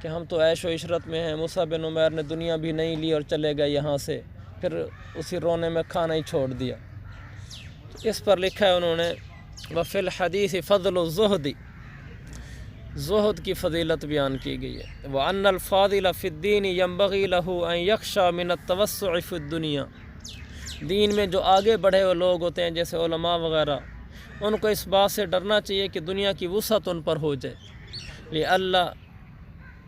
کہ ہم تو عیش و عشرت میں ہیں، مصعب بن عمیر نے دنیا بھی نہیں لی اور چلے گئے یہاں سے، پھر اسی رونے میں کھانا ہی چھوڑ دیا۔ اس پر لکھا ہے انہوں نے وفی الحدیث فضل الزہد، زہد کی فضیلت بیان کی گئی ہے۔ وَأَنَّ الْفَاضِلَ فِي الدِّينِ يَنبَغِي لَهُ أَن يَخْشَى مِنَ التَّوَسُّعِ فِي الدُّنْيَا، دین میں جو آگے بڑھے ہوئے لوگ ہوتے ہیں جیسے علماء وغیرہ، ان کو اس بات سے ڈرنا چاہیے کہ دنیا کی وسعت ان پر ہو جائے،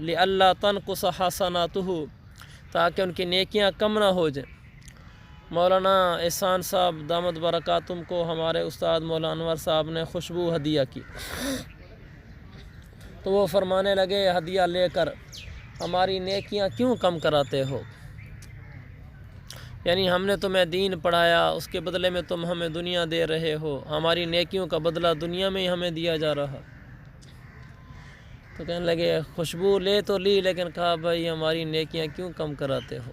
لِأَلَّا تَنْقُصَ حَسَنَاتُهُ، تاکہ ان کی نیکیاں کم نہ ہو جائیں۔ مولانا احسان صاحب دامت برکاتہم کو ہمارے استاد مولانا انور صاحب نے خوشبو ہدیہ کی، تو وہ فرمانے لگے ہدیہ لے کر ہماری نیکیاں کیوں کم کراتے ہو؟ یعنی ہم نے تمہیں دین پڑھایا، اس کے بدلے میں تم ہمیں دنیا دے رہے ہو، ہماری نیکیوں کا بدلہ دنیا میں ہی ہمیں دیا جا رہا۔ تو کہنے لگے خوشبو لے تو لی، لیکن کہا بھائی ہماری نیکیاں کیوں کم کراتے ہو؟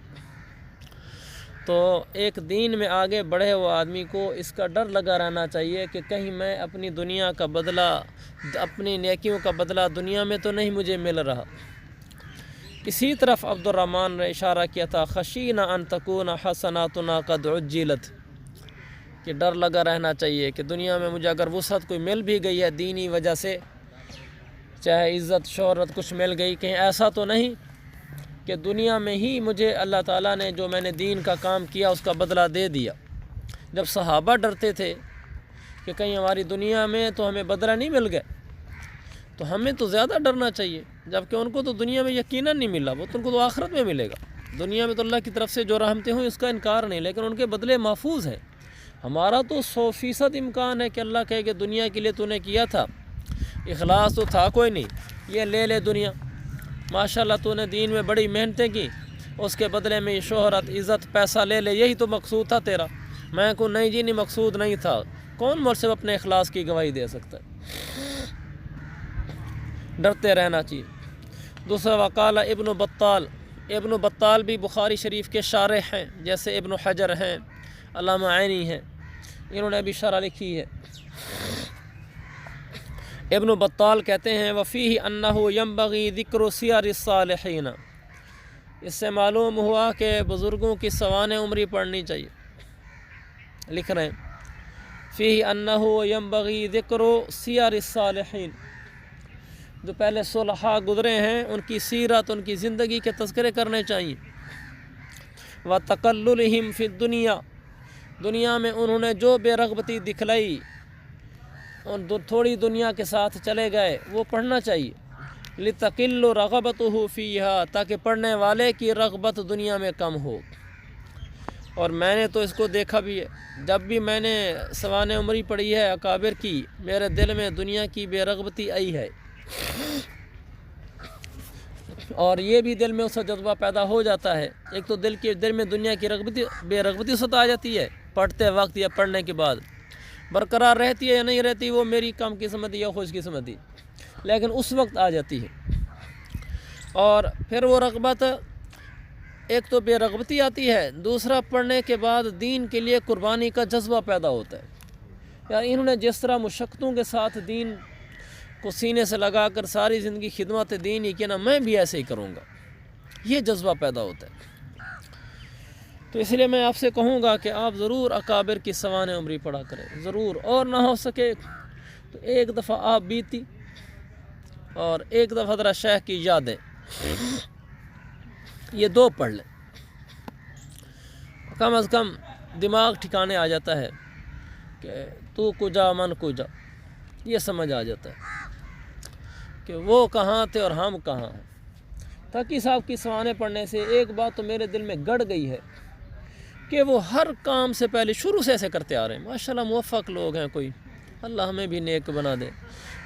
تو ایک دین میں آگے بڑھے ہوئے آدمی کو اس کا ڈر لگا رہنا چاہیے کہ کہیں میں اپنی دنیا کا بدلہ، اپنی نیکیوں کا بدلہ دنیا میں تو نہیں مجھے مل رہا۔ اسی طرف عبد الرحمن نے اشارہ کیا تھا خشینا ان تکون حسناتنا قد عجلت، کہ ڈر لگا رہنا چاہیے کہ دنیا میں مجھے اگر وسعت کوئی مل بھی گئی ہے دینی وجہ سے، چاہے عزت شہرت کچھ مل گئی، کہیں ایسا تو نہیں کہ دنیا میں ہی مجھے اللہ تعالیٰ نے جو میں نے دین کا کام کیا اس کا بدلہ دے دیا۔ جب صحابہ ڈرتے تھے کہ کہیں ہماری دنیا میں تو ہمیں بدلہ نہیں مل گیا، تو ہمیں تو زیادہ ڈرنا چاہیے، جبکہ ان کو تو دنیا میں یقیناً نہیں ملا، وہ تو ان کو تو آخرت میں ملے گا۔ دنیا میں تو اللہ کی طرف سے جو رحمتیں ہوئیں اس کا انکار نہیں، لیکن ان کے بدلے محفوظ ہیں۔ ہمارا تو 100% امکان ہے کہ اللہ کہے کہ دنیا کے لیے تو نے کیا تھا، اخلاص تو تھا کوئی نہیں، یہ لے لے دنیا، ماشاءاللہ تو نے دین میں بڑی محنتیں کی، اس کے بدلے میں شہرت عزت پیسہ لے لے، یہی تو مقصود تھا تیرا۔ میں کو نہیں جی نہیں مقصود نہیں تھا۔ کون مجھ سے اپنے اخلاص کی گواہی دے سکتا ہے؟ ڈرتے رہنا چاہیے۔ دوسرا وقال ابن بطال بھی بخاری شریف کے شارح ہیں، جیسے ابن حجر ہیں، علامہ عینی ہیں، انہوں نے بھی شرح لکھی ہے۔ ابن بطال کہتے ہیں وفیہ انہ ینبغی ذکر سیر الصالحین، اس سے معلوم ہوا کہ بزرگوں کی سوانح عمری پڑھنی چاہیے۔ لکھ رہے ہیں فیہ انہ ینبغی ذکر سیر الصالحین، جو پہلے صلحاء گزرے ہیں ان کی سیرت، ان کی زندگی کے تذکرے کرنے چاہیے۔ وَتَقَلُّلِهِمْ فِي الدُّنْيَا، دنیا میں انہوں نے جو بے رغبتی دکھلائی، ان تھوڑی دنیا کے ساتھ چلے گئے، وہ پڑھنا چاہیے۔ لِتَقِلُّ رَغَبَتُهُ فِيهَا، تاکہ پڑھنے والے کی رغبت دنیا میں کم ہو۔ اور میں نے تو اس کو دیکھا بھی ہے، جب بھی میں نے سوانح عمری پڑھی ہے اکابر کی، میرے دل میں دنیا کی بے رغبتی آئی ہے، اور یہ بھی دل میں اس کا جذبہ پیدا ہو جاتا ہے۔ ایک تو دل میں دنیا کی بے رغبتی ست آ جاتی ہے پڑھتے وقت یا پڑھنے کے بعد، برقرار رہتی ہے یا نہیں رہتی وہ میری کم قسمتی یا خوش قسمتی، لیکن اس وقت آ جاتی ہے۔ اور پھر وہ رغبت، ایک تو بے رغبتی آتی ہے، دوسرا پڑھنے کے بعد دین کے لیے قربانی کا جذبہ پیدا ہوتا ہے۔ یار انہوں نے جس طرح مشقتوں کے ساتھ دین کو سینے سے لگا کر ساری زندگی خدمت دین ہی کیا نا، میں بھی ایسے ہی کروں گا، یہ جذبہ پیدا ہوتا ہے۔ تو اس لیے میں آپ سے کہوں گا کہ آپ ضرور اکابر کی سوانح عمری پڑھا کریں، ضرور، اور نہ ہو سکے تو ایک دفعہ آپ بیتی اور ایک دفعہ حضرت شیخ کی یادیں، یہ دو پڑھ لیں، کم از کم دماغ ٹھکانے آ جاتا ہے کہ تو کجا من کجا، یہ سمجھ آ جاتا ہے کہ وہ کہاں تھے اور ہم کہاں ہیں۔ تقی صاحب کی سوانح پڑھنے سے ایک بات تو میرے دل میں گڑ گئی ہے کہ وہ ہر کام سے پہلے شروع سے ایسے کرتے آ رہے ہیں، ماشاءاللہ موفق لوگ ہیں، کوئی اللہ ہمیں بھی نیک بنا دے،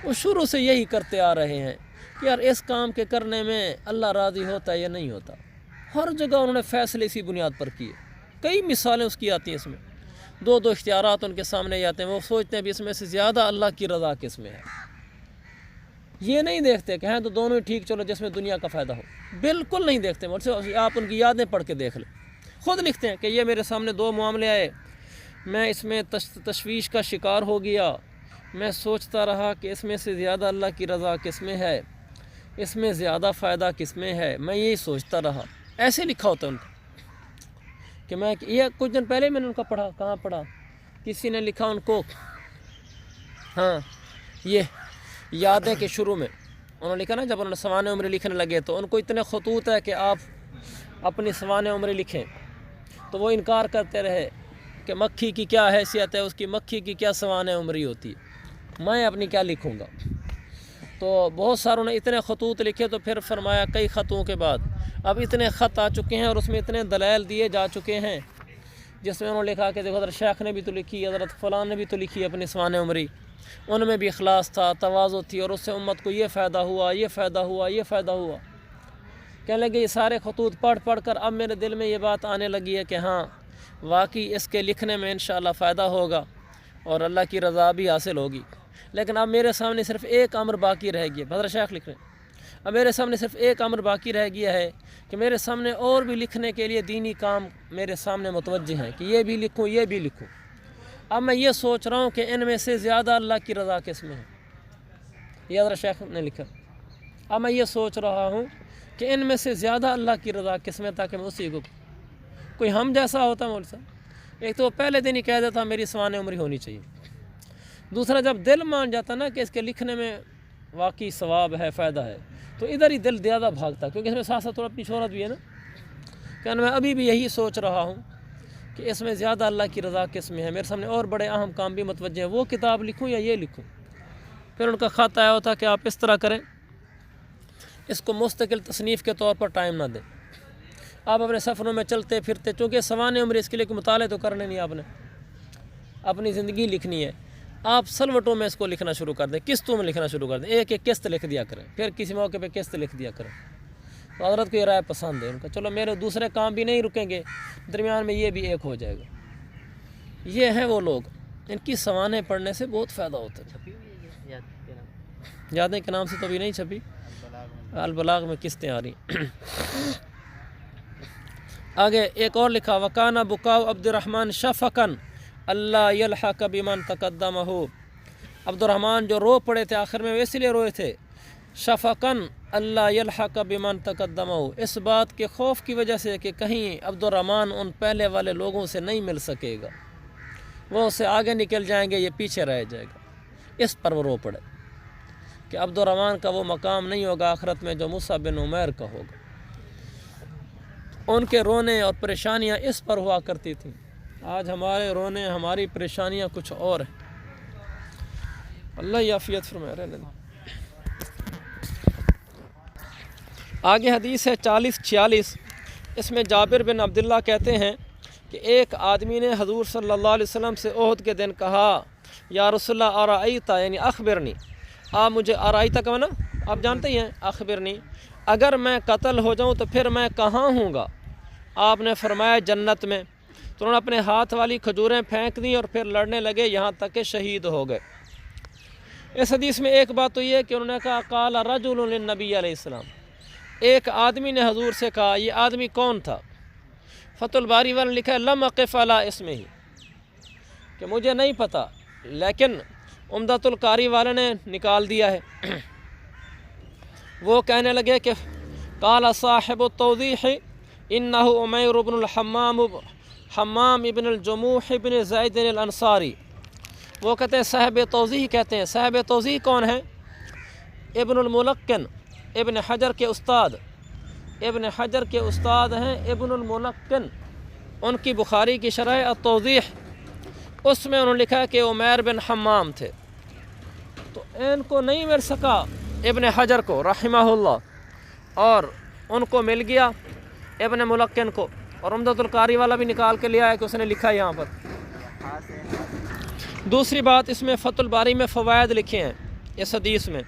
وہ شروع سے یہی کرتے آ رہے ہیں کہ یار اس کام کے کرنے میں اللہ راضی ہوتا ہے یا نہیں ہوتا۔ ہر جگہ انہوں نے فیصلے اسی بنیاد پر کیے، کئی مثالیں اس کی آتی ہیں، اس میں دو اختیارات ان کے سامنے آتے ہیں، وہ سوچتے ہیں بھی اس میں سے زیادہ اللہ کی رضا کس میں ہے، یہ نہیں دیکھتے کہ ہیں تو دونوں ہی ٹھیک، چلو جس میں دنیا کا فائدہ ہو، بالکل نہیں دیکھتے۔ آپ ان کی یادیں پڑھ کے دیکھ لیں، خود لکھتے ہیں کہ یہ میرے سامنے دو معاملے آئے، میں اس میں تشویش کا شکار ہو گیا، میں سوچتا رہا کہ اس میں سے زیادہ اللہ کی رضا کس میں ہے، اس میں زیادہ فائدہ کس میں ہے، میں یہی سوچتا رہا۔ ایسے لکھا ہوتا ہے ان کا کہ میں یہ کچھ دن پہلے میں نے ان کا پڑھا، کہاں پڑھا، کسی نے لکھا ان کو، ہاں یہ یادیں کے شروع میں انہوں نے لکھا نا، جب انہوں نے سوانح عمری لکھنے لگے تو ان کو اتنے خطوط ہے کہ آپ اپنی سوانح عمری لکھیں، تو وہ انکار کرتے رہے کہ مکھی کی کیا حیثیت ہے، اس کی مکھی کی کیا سوانح عمری ہوتی ہے، میں اپنی کیا لکھوں گا۔ تو بہت ساروں نے اتنے خطوط لکھے، تو پھر فرمایا کئی خطوں کے بعد اب اتنے خط آ چکے ہیں اور اس میں اتنے دلائل دیے جا چکے ہیں، جس میں انہوں نے لکھا کہ دیکھو حضرت شیخ نے بھی تو لکھی، حضرت فلاں نے بھی تو لکھی اپنی سوانح عمری، ان میں بھی اخلاص تھا، تواضع تھی، اور اس سے امت کو یہ فائدہ ہوا، یہ فائدہ ہوا، یہ فائدہ ہوا۔ کہنے لگے یہ سارے خطوط پڑھ پڑھ کر اب میرے دل میں یہ بات آنے لگی ہے کہ ہاں واقعی اس کے لکھنے میں انشاءاللہ فائدہ ہوگا اور اللہ کی رضا بھی حاصل ہوگی، لیکن اب میرے سامنے صرف ایک امر باقی رہ گیا، حضرت شیخ لکھ رہے ہیں، اب میرے سامنے صرف ایک امر باقی رہ گیا ہے کہ میرے سامنے اور بھی لکھنے کے لیے دینی کام میرے سامنے متوجہ ہیں کہ یہ بھی لکھوں، یہ بھی لکھوں۔ اب میں یہ سوچ رہا ہوں کہ ان میں سے زیادہ اللہ کی رضا کس میں ہے، یہ حضرت شیخ نے لکھا۔ اب میں یہ سوچ رہا ہوں کہ ان میں سے زیادہ اللہ کی رضا کس میں، تاکہ میں اسی کو، کوئی ہم جیسا ہوتا مول صاحب، ایک تو وہ پہلے دن ہی کہہ دیتا میری سوانح عمری ہونی چاہیے، دوسرا جب دل مان جاتا نا کہ اس کے لکھنے میں واقعی ثواب ہے، فائدہ ہے، تو ادھر ہی دل زیادہ بھاگتا، کیونکہ اس میں ساتھ ساتھ تھوڑا اپنی شہرت بھی ہے نا، کہ میں ابھی بھی یہی سوچ رہا ہوں کہ اس میں زیادہ اللہ کی رضا کس میں ہے، میرے سامنے اور بڑے اہم کام بھی متوجہ ہیں، وہ کتاب لکھوں یا یہ لکھوں۔ پھر ان کا خط آیا ہوتا کہ آپ اس طرح کریں، اس کو مستقل تصنیف کے طور پر ٹائم نہ دیں، آپ اپنے سفروں میں چلتے پھرتے، چونکہ سوانح عمری اس کے لیے کہ مطالعے تو کرنے نہیں، آپ نے اپنی زندگی لکھنی ہے، آپ سلوٹوں میں اس کو لکھنا شروع کر دیں، قسطوں میں لکھنا شروع کر دیں، ایک ایک قسط لکھ دیا کریں، پھر کسی موقع پہ قسط لکھ دیا کریں۔ تو حضرت کو یہ رائے پسند ہے ان کا، چلو میرے دوسرے کام بھی نہیں رکیں گے، درمیان میں یہ بھی ایک ہو جائے گا۔ یہ ہیں وہ لوگ، ان کی سوانح پڑھنے سے بہت فائدہ ہوتا ہے۔ یادیں کے نام سے تو ابھی نہیں چھپی، البلاغ میں قسطیں آ رہی ہیں۔ آگے ایک اور لکھا، وکانہ بکاؤ عبد الرحمن شفقن اللہ یلحق بمن تقدمہ، عبد الرحمن جو رو پڑے تھے آخر میں، وہ اس لیے روئے تھے شفقن اللہ یلحق بمن تقدمہ، اس بات کے خوف کی وجہ سے کہ کہیں عبد الرحمن ان پہلے والے لوگوں سے نہیں مل سکے گا، وہ اسے آگے نکل جائیں گے، یہ پیچھے رہ جائے گا، اس پر وہ رو پڑے کہ عبد الرحمن کا وہ مقام نہیں ہوگا آخرت میں جو مصعب بن عمیر کا ہوگا۔ ان کے رونے اور پریشانیاں اس پر ہوا کرتی تھیں، آج ہمارے رونے، ہماری پریشانیاں کچھ اور ہیں، اللہ یعافیت فرمائے رہنے دیں۔ آگے حدیث ہے 40-46، اس میں جابر بن عبداللہ کہتے ہیں کہ ایک آدمی نے حضور صلی اللہ علیہ وسلم سے احد کے دن کہا، یا رسول اللہ ارائیتا، یعنی اخبرنی، آپ مجھے ارائیتا کا معنی آپ جانتے ہی ہیں، اخبرنی، اگر میں قتل ہو جاؤں تو پھر میں کہاں ہوں گا؟ آپ نے فرمایا جنت میں۔ تو انہوں نے اپنے ہاتھ والی کھجوریں پھینک دیں اور پھر لڑنے لگے یہاں تک کہ شہید ہو گئے۔ اس حدیث میں ایک بات تو یہ ہے کہ انہوں نے کہا قال رجل للنبی علیہ السلام، ایک آدمی نے حضور سے کہا، یہ آدمی کون تھا؟ فتح الباری والے لکھا ہے لم اقف علی اسمہ، کہ مجھے نہیں پتہ، لیکن عمدۃ القاری والے نے نکال دیا ہے۔ وہ کہنے لگے کہ قال صاحب التوضیح انہ عمیر بن حمام ابن الجموح ابن زید الانصاری، وہ کہتے ہیں صاحب توضیح، کہتے ہیں صاحب توضیح کون ہیں؟ ابن الملقن، ابن حجر کے استاد، ابن حجر کے استاد ہیں ابن الملقن، ان کی بخاری کی شرح التوضیح، اس میں انہوں نے لکھا کہ عمیر بن حمام تھے۔ تو ان کو نہیں مل سکا ابن حجر کو رحمہ اللہ، اور ان کو مل گیا ابن ملقن کو، اور عمدۃ القاری والا بھی نکال کے لیا ہے کہ اس نے لکھا یہاں پر۔ دوسری بات، اس میں فتح الباری میں فوائد لکھے ہیں اس حدیث میں،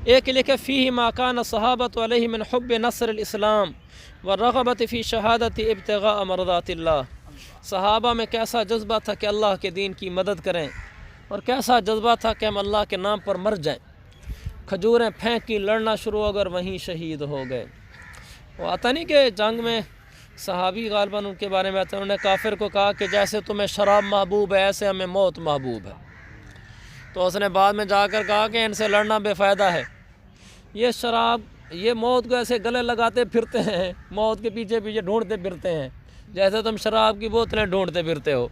ایک لکھے فیہ ما کان صحابۃ علیہ من حب نصر الاسلام والرغبۃ فی شہادت ابتغاء مرضات اللہ، صحابہ میں کیسا جذبہ تھا کہ اللہ کے دین کی مدد کریں، اور کیسا جذبہ تھا کہ ہم اللہ کے نام پر مر جائیں، کھجوریں پھینکی، لڑنا شروع ہو گئے، وہیں شہید ہو گئے۔ وہ آتا نہیں کہ جنگ میں صحابی غالباً ان کے بارے میں آتا ہے، انہوں نے کافر کو کہا کہ جیسے تمہیں شراب محبوب ہے ایسے ہمیں موت محبوب ہے، تو اس نے بعد میں جا کر کہا کہ ان سے لڑنا بے فائدہ ہے، یہ شراب یہ موت کو ایسے گلے لگاتے پھرتے ہیں، موت کے پیچھے پیچھے ڈھونڈتے پھرتے ہیں، جیسے تم شراب کی بوتلیں ڈھونڈتے پھرتے ہو۔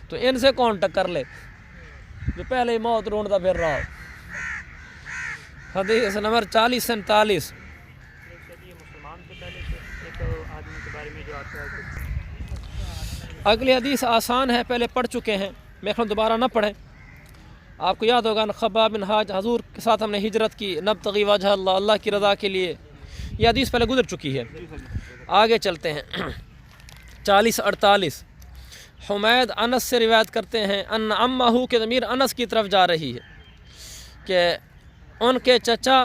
تو ان سے کون ٹکر لے جو پہلے ہی موت ڈھونڈتا پھر رہا ہو۔ حدیث نمبر 4047۔ اگلی حدیث آسان ہے، پہلے پڑھ چکے ہیں، میں دوبارہ نہ پڑھیں۔ آپ کو یاد ہوگا خباب بن حاج حضور کے ساتھ ہم نے ہجرت کی، نبتغی وجہ اللہ، اللہ کی رضا کے لیے۔ یہ حدیث پہلے گزر چکی ہے، آگے چلتے ہیں۔ 4048 حمید انس سے روایت کرتے ہیں ان امہ کے ضمیر انس کی طرف جا رہی ہے کہ ان کے چچا،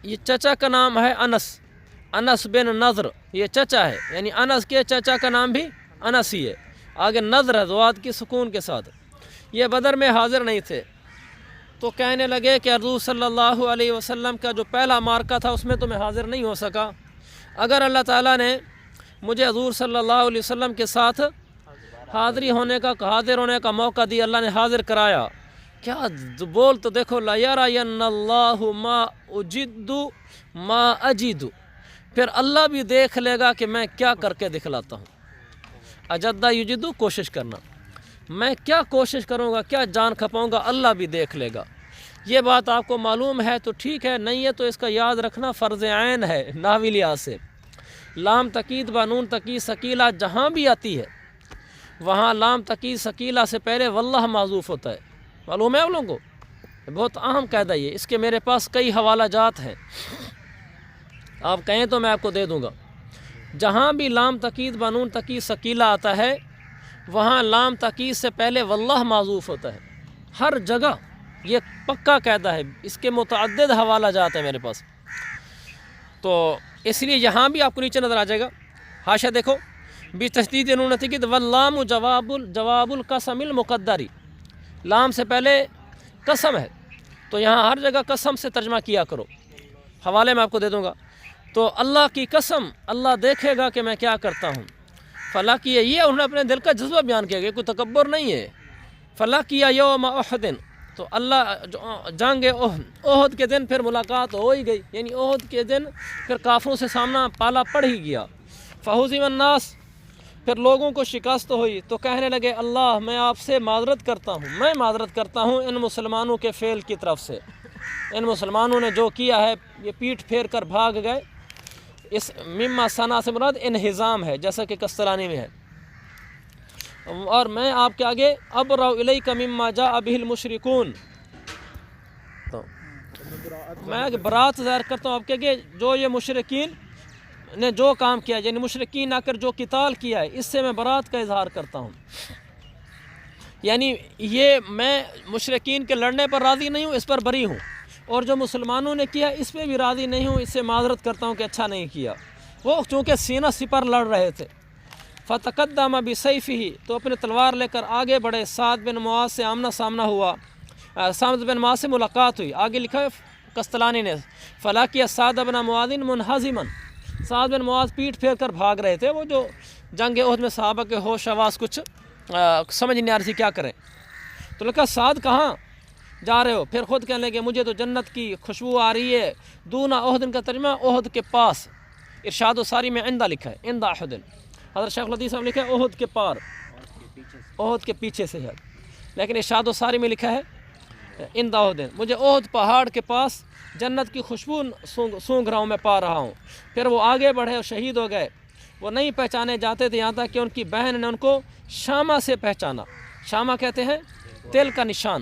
یہ چچا کا نام ہے انس بن نضر، یہ چچا ہے، یعنی انس کے چچا کا نام بھی انس ہی ہے، آگے نضر ہے ضاد کی سکون کے ساتھ۔ یہ بدر میں حاضر نہیں تھے، تو کہنے لگے کہ حضور صلی اللہ علیہ وسلم کا جو پہلا مارکہ تھا اس میں تو میں حاضر نہیں ہو سکا، اگر اللہ تعالیٰ نے مجھے حضور صلی اللہ علیہ وسلم کے ساتھ حاضر ہونے کا موقع دیا، اللہ نے حاضر کرایا، کیا بول تو دیکھو، لا یرین اللہ ما اجد ما اجد، پھر اللہ بھی دیکھ لے گا کہ میں کیا کر کے دکھلاتا ہوں۔ اجدہ یجدو کوشش کرنا، میں کیا کوشش کروں گا، کیا جان کھپاؤں گا، اللہ بھی دیکھ لے گا۔ یہ بات آپ کو معلوم ہے تو ٹھیک ہے، نہیں ہے تو اس کا یاد رکھنا فرض عین ہے نحوی لحاظ سے۔ لام تقید بنون تقید ثقیلہ جہاں بھی آتی ہے وہاں لام تقید ثقیلہ سے پہلے واللہ معذوف ہوتا ہے، معلوم ہے آپ لوگوں کو، بہت اہم قاعدہ یہ، اس کے میرے پاس کئی حوالہ جات ہیں، آپ کہیں تو میں آپ کو دے دوں گا۔ جہاں بھی لام تقید بنون تقید ثقیلہ آتا ہے وہاں لام تقید سے پہلے واللہ معذوف ہوتا ہے، ہر جگہ، یہ پکا قاعدہ ہے، اس کے متعدد حوالہ جات ہیں میرے پاس، تو اس لیے یہاں بھی آپ کو نیچے نظر آ جائے گا، حاشیہ دیکھو، بتشدید نون تقید واللام جواب القسم المقدری، لام سے پہلے قسم ہے تو یہاں ہر جگہ قسم سے ترجمہ کیا کرو، حوالے میں آپ کو دے دوں گا۔ تو اللہ کی قسم، اللہ دیکھے گا کہ میں کیا کرتا ہوں۔ فلاں کیا، یہ انہوں نے اپنے دل کا جذبہ بیان کیا گیا، کوئی تکبر نہیں ہے۔ فلاں کیا یوم احد، تو اللہ جنگ احد کے دن پھر ملاقات ہو ہی گئی، یعنی احد کے دن پھر کافروں سے سامنا پالا پڑ ہی گیا۔ فہزم الناس، پھر لوگوں کو شکست ہوئی تو کہنے لگے اللہ میں آپ سے معذرت کرتا ہوں ان مسلمانوں کے فعل کی طرف سے، ان مسلمانوں نے جو کیا ہے، یہ پیٹھ پھیر کر بھاگ گئے، اس مما ثنا سے مراد انہزام ہے، جیسا کہ قسطلانی میں ہے، اور میں آپ کے آگے ابرأ الیک مما جاء بہ المشرکون، تو میں برات ظاہر کرتا ہوں آپ کے آگے جو یہ مشرکین نے جو کام کیا، یعنی مشرکین آ کر جو قتال کیا ہے، اس سے میں برات کا اظہار کرتا ہوں، یعنی یہ میں مشرکین کے لڑنے پر راضی نہیں ہوں، اس پر بری ہوں، اور جو مسلمانوں نے کیا اس پہ بھی راضی نہیں ہوں، اس سے معذرت کرتا ہوں کہ اچھا نہیں کیا۔ وہ چونکہ سینہ سپر لڑ رہے تھے، فتقدم بسیفہ، تو اپنے تلوار لے کر آگے بڑھے، سعد بن معاذ سے آمنا سامنا ہوا، سعد بن معاذ سے ملاقات ہوئی، آگے لکھا ہے قسطلانی نے، فلاقی سعد بن معاذ منہزما، سعد بن معاذ پیٹھ پھیر کر بھاگ رہے تھے، وہ جو جنگ احد میں صحابہ کے ہوش حواس کچھ سمجھ نہیں آ رہی تھی کیا کریں، تو لکھا سعد کہاں جا رہے ہو، پھر خود کہنے لگے مجھے تو جنت کی خوشبو آ رہی ہے، دون احد کا ترجمہ احد کے پاس، ارشاد الساری میں عندہ لکھا ہے، عندہ احد، حضرت شیخ الحدیث صاحب لکھا ہے احد کے پار، احد کے پیچھے سے ہے، لیکن ارشاد الساری میں لکھا ہے عندہ احد، مجھے احد پہاڑ کے پاس جنت کی خوشبو سونگھ رہا ہوں، میں پا رہا ہوں۔ پھر وہ آگے بڑھے اور شہید ہو گئے، وہ نہیں پہچانے جاتے تھے، یہاں تک کہ ان کی بہن نے ان کو شامہ سے پہچانا، شامہ کہتے ہیں تل کا نشان،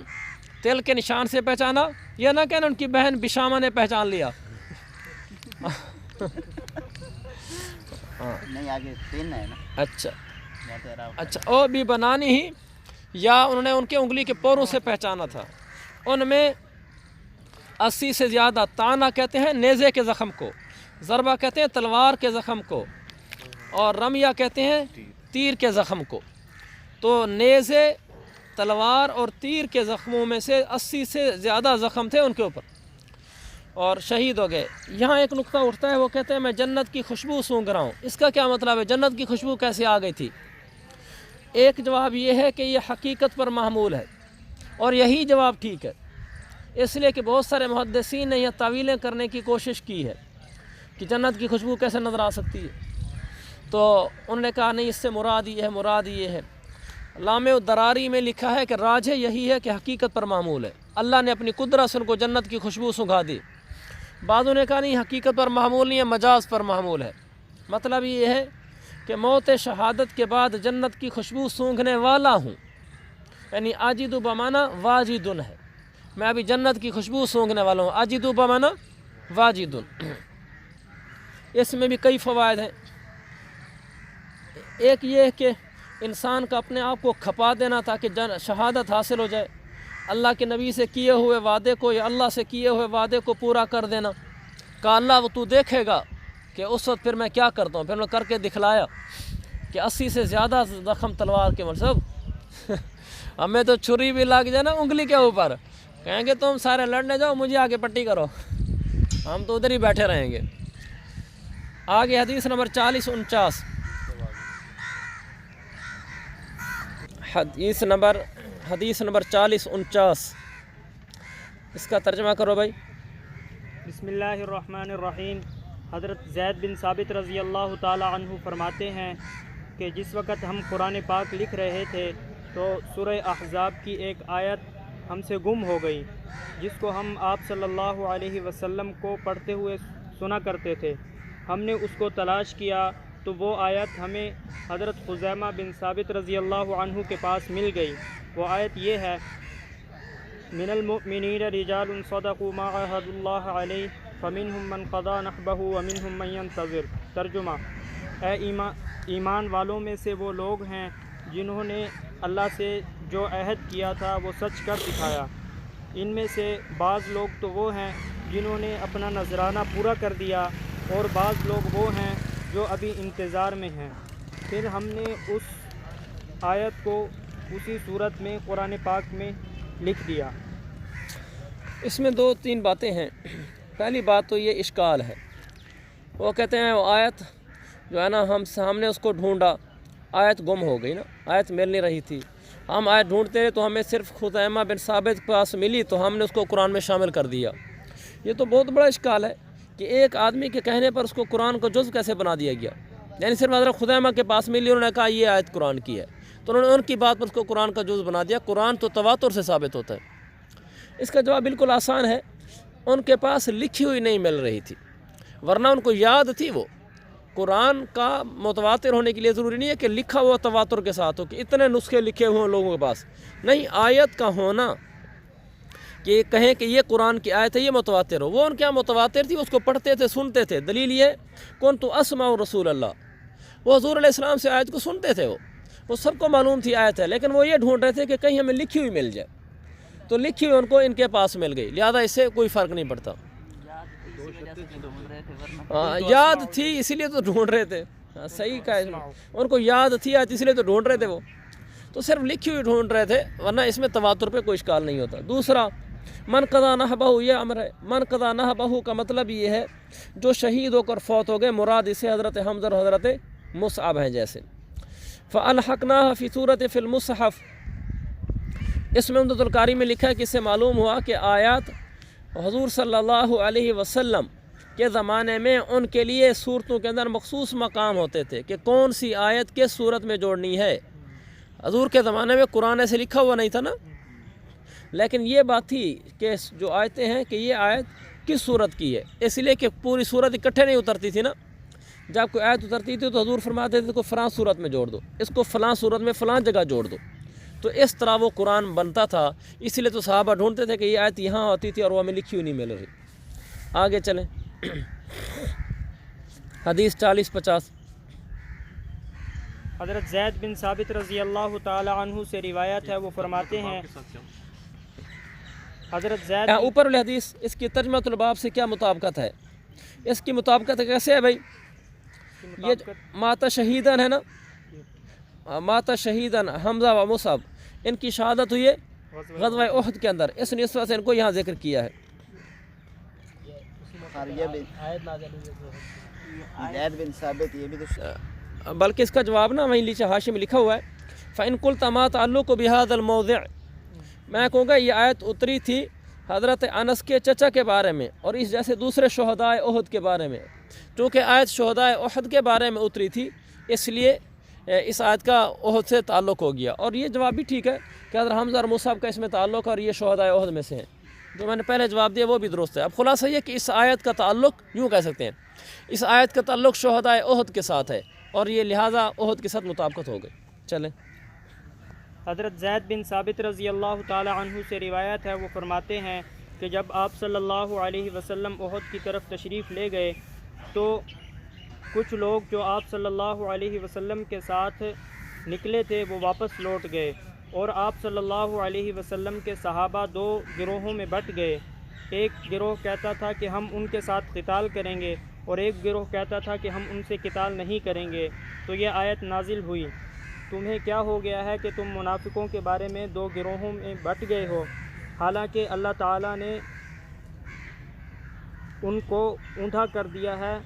تل کے نشان سے پہچانا، یہ نہ کہنا ان کی بہن بشامہ نے پہچان لیا، نہیں آگے تین ہے نا، اچھا او بھی بنانی ہی، یا انہوں نے ان کے انگلی کے پوروں سے پہچانا تھا، ان میں 80 سے زیادہ، تانا کہتے ہیں نیزے کے زخم کو، ضربہ کہتے ہیں تلوار کے زخم کو، اور رمیہ کہتے ہیں تیر کے زخم کو، تو نیزے، تلوار اور تیر کے زخموں میں سے 80 سے زیادہ زخم تھے ان کے اوپر، اور شہید ہو گئے۔ یہاں ایک نقطہ اٹھتا ہے، وہ کہتے ہیں میں جنت کی خوشبو سونگھ رہا ہوں، اس کا کیا مطلب ہے، جنت کی خوشبو کیسے آ گئی تھی؟ ایک جواب یہ ہے کہ یہ حقیقت پر محمول ہے، اور یہی جواب ٹھیک ہے، اس لیے کہ بہت سارے محدثین نے یہ تعویلیں کرنے کی کوشش کی ہے کہ جنت کی خوشبو کیسے نظر آ سکتی ہے؟ تو انہوں نے کہا نہیں، اس سے مراد یہ ہے، مراد یہ ہے۔ لامع الدراری میں لکھا ہے کہ راجح یہی ہے کہ حقیقت پر معمول ہے، اللہ نے اپنی قدرت سے ان کو جنت کی خوشبو سنگھا دی۔ بعضوں نے کہا نہیں، حقیقت پر معمول نہیں ہے، مجاز پر معمول ہے۔ مطلب یہ ہے کہ موت شہادت کے بعد جنت کی خوشبو سونگھنے والا ہوں، یعنی آجد بمانا واجدن ہے، میں ابھی جنت کی خوشبو سونگھنے والا ہوں۔ آجد بمانا واجدن۔ اس میں بھی کئی فوائد ہیں۔ ایک یہ کہ انسان کا اپنے آپ کو کھپا دینا تاکہ شہادت حاصل ہو جائے، اللہ کے نبی سے کیے ہوئے وعدے کو یا اللہ سے کیے ہوئے وعدے کو پورا کر دینا۔ کہا اللہ وہ تو دیکھے گا کہ اس وقت پھر میں کیا کرتا ہوں۔ پھر میں کر کے دکھلایا کہ 80 سے زیادہ زخم تلوار کے مطلب ہمیں تو چھری بھی لگ جائے نا انگلی کے اوپر، کہیں گے تم سارے لڑنے جاؤ، مجھے آگے پٹی کرو، ہم تو ادھر ہی بیٹھے رہیں گے۔ آگے حدیث نمبر 40-49، حدیث نمبر 40-49، اس کا ترجمہ کرو بھائی۔ بسم اللہ الرحمن الرحیم۔ حضرت زید بن ثابت رضی اللہ تعالی عنہ فرماتے ہیں کہ جس وقت ہم قرآن پاک لکھ رہے تھے تو سورہ احزاب کی ایک آیت ہم سے گم ہو گئی، جس کو ہم آپ صلی اللہ علیہ وسلم کو پڑھتے ہوئے سنا کرتے تھے۔ ہم نے اس کو تلاش کیا تو وہ آیت ہمیں حضرت خزیمہ بن ثابت رضی اللہ عنہ کے پاس مل گئی۔ وہ آیت یہ ہے: من المؤمنین رجال صدقوا ما عاہدوا اللہ علیہ فمنہم من قضى نحبہ ومنہم من ينتظر۔ ترجمہ: اے ایمان والوں میں سے وہ لوگ ہیں جنہوں نے اللہ سے جو عہد کیا تھا وہ سچ کر دکھایا۔ ان میں سے بعض لوگ تو وہ ہیں جنہوں نے اپنا نذرانہ پورا کر دیا، اور بعض لوگ وہ ہیں جو ابھی انتظار میں ہیں۔ پھر ہم نے اس آیت کو اسی صورت میں قرآن پاک میں لکھ دیا۔ اس میں 2-3 باتیں ہیں۔ پہلی بات تو یہ اشکال ہے، وہ کہتے ہیں وہ آیت جو ہے نا ہم نے اس کو ڈھونڈا، آیت گم ہو گئی نا، آیت مل نہیں رہی تھی، ہم آیت ڈھونڈتے رہے تو ہمیں صرف خزیمہ بن ثابت کے پاس ملی تو ہم نے اس کو قرآن میں شامل کر دیا۔ یہ تو بہت بڑا اشکال ہے کہ ایک آدمی کے کہنے پر اس کو قرآن کو جزو کیسے بنا دیا گیا، یعنی صرف حضرت خزیمہ کے پاس ملی، انہوں نے کہا یہ آیت قرآن کی ہے تو انہوں نے ان کی بات پر اس کو قرآن کا جزو بنا دیا۔ قرآن تو تواتر سے ثابت ہوتا ہے۔ اس کا جواب بالکل آسان ہے، ان کے پاس لکھی ہوئی نہیں مل رہی تھی، ورنہ ان کو یاد تھی۔ وہ قرآن کا متواتر ہونے کے لیے ضروری نہیں ہے کہ لکھا ہوا تواتر کے ساتھ ہو، کہ اتنے نسخے لکھے ہوئے ہیں لوگوں کے پاس، نہیں، آیت کا ہونا کہ کہیں کہ یہ قرآن کی آیت ہے یہ متواتر ہو۔ وہ ان کے یہاں متواتر تھی، اس کو پڑھتے تھے، سنتے تھے۔ دلیل یہ کنت اسمع رسول اللہ، وہ حضور علیہ السلام سے آیت کو سنتے تھے، وہ سب کو معلوم تھی آیت ہے، لیکن وہ یہ ڈھونڈ رہے تھے کہ کہیں ہمیں لکھی ہوئی مل جائے، تو لکھی ہوئی ان کو ان کے پاس مل گئی، لہذا اس سے کوئی فرق نہیں پڑتا۔ یاد تھی اسی لیے تو ڈھونڈ رہے تھے، صحیح کہا، ان کو یاد تھی آیت اس لیے تو ڈھونڈ رہے تھے، وہ تو صرف لکھی ہوئی ڈھونڈ رہے تھے، ورنہ اس میں تواتر پہ کوئی اشکال نہیں ہوتا۔ دوسرا، من قضا نحبہ، یہ امر ہے۔ من قضا نحبہ کا مطلب یہ ہے جو شہید ہو کر فوت ہو گئے، مراد اسے حضرت حمزہ اور حضرت مصعب ہیں جیسے۔ فَأَلْحَقْنَاهَا فِي سُورَةٍ فِي الْمُصْحَفِ، اس میں عمدۃ القاری میں لکھا ہے کہ اس سے معلوم ہوا کہ آیات حضور صلی اللہ علیہ وسلم کے زمانے میں ان کے لیے صورتوں کے اندر مخصوص مقام ہوتے تھے کہ کون سی آیت کس صورت میں جوڑنی ہے۔ حضور کے زمانے میں قرآن سے لکھا ہوا نہیں تھا نا، لیکن یہ بات تھی کہ جو آیتیں ہیں کہ یہ آیت کس صورت کی ہے، اس لیے کہ پوری صورت اکٹھے نہیں اترتی تھی نا، جب کوئی آیت اترتی تھی تو حضور فرماتے تھے کو فلاں صورت میں جوڑ دو، اس کو فلاں صورت میں فلاں جگہ جوڑ دو، تو اس طرح وہ قرآن بنتا تھا۔ اس لیے تو صحابہ ڈھونڈتے تھے کہ یہ آیت یہاں ہوتی تھی اور وہ ہمیں لکھی ہوئی نہیں مل رہی۔ آگے چلیں، حدیث 40-50، حضرت زید بن ثابت رضی اللہ تعالی عنہ سے روایت ہے، وہ فرماتے ہیں حضرت زید اوپر والی حدیث اس کی ترجمۃ الباب سے کیا مطابقت ہے؟ اس کی مطابقت کیسے ہے بھائی؟ یہ ماتا شہیدن ہے نا، ماتا شہیدن حمزہ و مصعب، ان کی شہادت ہوئی ہے غزوہ احد کے اندر، اس نسبت سے ان کو یہاں ذکر کیا ہے۔ بلکہ اس کا جواب نا وہیں نیچے حاشیے میں لکھا ہوا ہے، فَإِن قُلْتَ مَا تَعَلُّقُ بِهَذَا الْمَوْضِعِ، میں کہوں گا یہ آیت اتری تھی حضرت انس کے چچا کے بارے میں اور اس جیسے دوسرے شہداء احد کے بارے میں، چونکہ آیت شہدائے احد کے بارے میں اتری تھی اس لیے اس آیت کا احد سے تعلق ہو گیا، اور یہ جواب بھی ٹھیک ہے کہ حضرت حمزہ اور مصعب کا اس میں تعلق ہے اور یہ شہدائے احد میں سے ہیں، جو میں نے پہلے جواب دیا وہ بھی درست ہے۔ اب خلاصہ یہ کہ اس آیت کا تعلق یوں کہہ سکتے ہیں، اس آیت کا تعلق شہدائے احد کے ساتھ ہے اور یہ لہٰذا احد کے ساتھ مطابقت ہو گئی۔ چلیں۔ حضرت زید بن ثابت رضی اللہ تعالی عنہ سے روایت ہے، وہ فرماتے ہیں کہ جب آپ صلی اللہ علیہ وسلم احد کی طرف تشریف لے گئے تو کچھ لوگ جو آپ صلی اللہ علیہ وسلم کے ساتھ نکلے تھے وہ واپس لوٹ گئے، اور آپ صلی اللہ علیہ وسلم کے صحابہ دو گروہوں میں بٹ گئے۔ ایک گروہ کہتا تھا کہ ہم ان کے ساتھ قتال کریں گے، اور ایک گروہ کہتا تھا کہ ہم ان سے قتال نہیں کریں گے۔ تو یہ آیت نازل ہوئی، تمہیں کیا ہو گیا ہے کہ تم منافقوں کے بارے میں دو گروہوں میں بٹ گئے ہو، حالانکہ اللہ تعالیٰ نے ان کو اونھا کر دیا ہے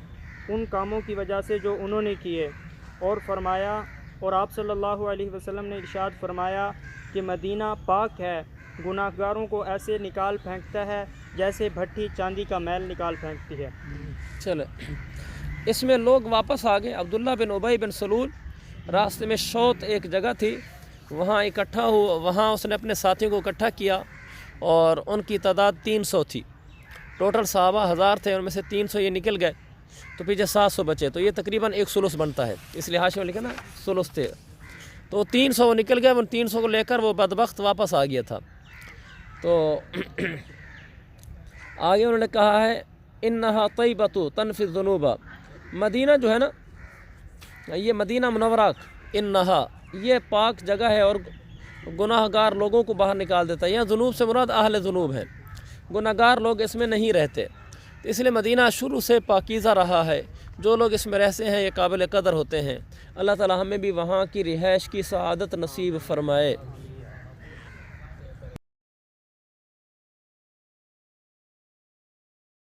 ان کاموں کی وجہ سے جو انہوں نے کیے، اور فرمایا، اور آپ صلی اللہ علیہ وسلم نے ارشاد فرمایا کہ مدینہ پاک ہے، گناہ گاروں کو ایسے نکال پھینکتا ہے جیسے بھٹی چاندی کا میل نکال پھینکتی ہے۔ چلے، اس میں لوگ واپس آ گئے۔ عبداللہ بن ابی بن سلول راستے میں شوط ایک جگہ تھی، وہاں اکٹھا ہوا، وہاں اس نے اپنے ساتھیوں کو اکٹھا کیا اور ان کی تعداد 300 تھی۔ ٹوٹل صحابہ 1000 تھے، ان میں سے 300 یہ نکل گئے تو پیچھے 700 بچے، تو یہ تقریباً ایک ثلث بنتا ہے، اس لیے حاشیے میں لکھا نا ثلث تھے، تو 300 نکل گئے، ان 300 کو لے کر وہ بدبخت واپس آ گیا تھا۔ تو آگے انہوں نے کہا ہے انہا طیبۃ تنفی الذنوب، مدینہ جو ہے نا، یہ مدینہ منورہ، انہا یہ پاک جگہ ہے اور گناہ گار لوگوں کو باہر نکال دیتا ہے۔ یہاں ذنوب سے مراد اہل ذنوب ہیں، گناہ گار لوگ اس میں نہیں رہتے، تو اس لیے مدینہ شروع سے پاکیزہ رہا ہے، جو لوگ اس میں رہتے ہیں یہ قابل قدر ہوتے ہیں۔ اللہ تعالی ہمیں بھی وہاں کی رہائش کی سعادت نصیب فرمائے۔